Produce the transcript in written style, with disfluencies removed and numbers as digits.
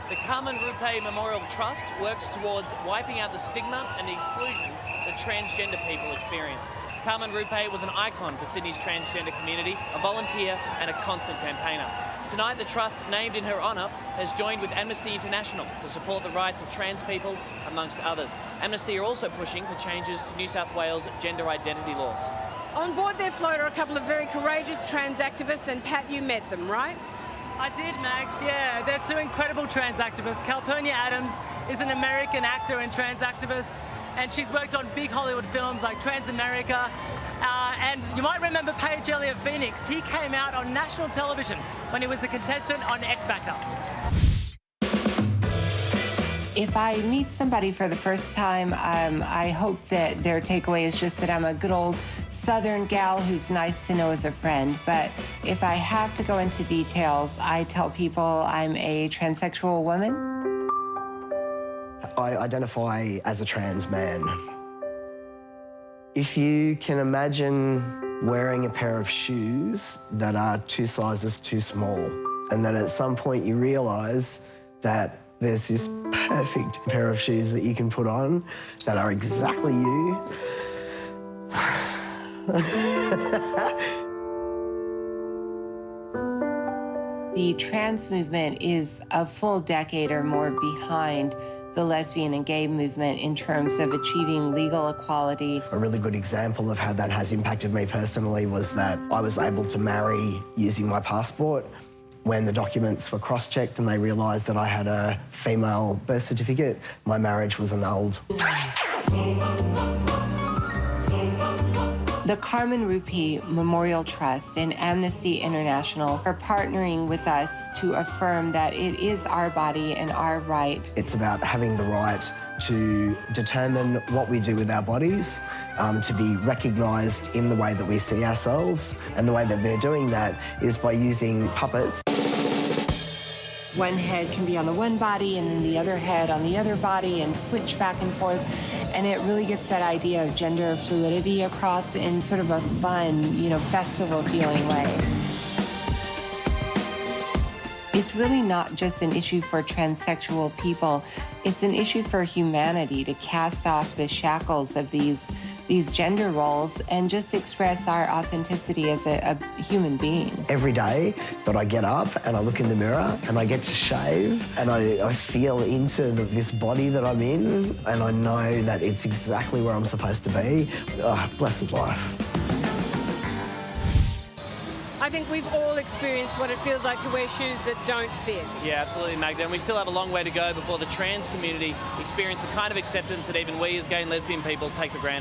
The Carmen Rupe Memorial Trust works towards wiping out the stigma and the exclusion that transgender people experience. Carmen Rupe was an icon for Sydney's transgender community, a volunteer and a constant campaigner. Tonight, the trust, named in her honour, has joined with Amnesty International to support the rights of trans people, amongst others. Amnesty are also pushing for changes to New South Wales gender identity laws. On board their float are a couple of very courageous trans activists, and Pat, you met them, right? I did, Mags, yeah. They're two incredible trans activists. Calpernia Addams is an American actor and trans activist, and she's worked on big Hollywood films like Transamerica. And you might remember Paige Elliott Phoenix. He came out on national television when he was a contestant on X Factor. If I meet somebody for the first time, I hope that their takeaway is just that I'm a good old Southern gal who's nice to know as a friend. But if I have to go into details, I tell people I'm a transsexual woman. I identify as a trans man. If you can imagine wearing a pair of shoes that are 2 sizes too small, and then at some point you realise that there's this perfect pair of shoes that you can put on that are exactly you. The trans movement is a full decade or more behind the lesbian and gay movement in terms of achieving legal equality. A really good example of how that has impacted me personally was that I was able to marry using my passport. When the documents were cross-checked and they realised that I had a female birth certificate, my marriage was annulled. The Carmen Rupe Memorial Trust and Amnesty International are partnering with us to affirm that it is our body and our right. It's about having the right to determine what we do with our bodies, to be recognised in the way that we see ourselves. And the way that they're doing that is by using puppets. One head can be on the one body and then the other head on the other body and switch back and forth. And it really gets that idea of gender fluidity across in sort of a fun, festival feeling way. It's really not just an issue for transsexual people. It's an issue for humanity to cast off the shackles of these gender roles and just express our authenticity as a human being. Every day that I get up and I look in the mirror and I get to shave and I feel into this body that I'm in and I know that it's exactly where I'm supposed to be. Blessed life. I think we've all experienced what it feels like to wear shoes that don't fit. Yeah, absolutely, Magda. And we still have a long way to go before the trans community experience the kind of acceptance that even we as gay and lesbian people take for granted.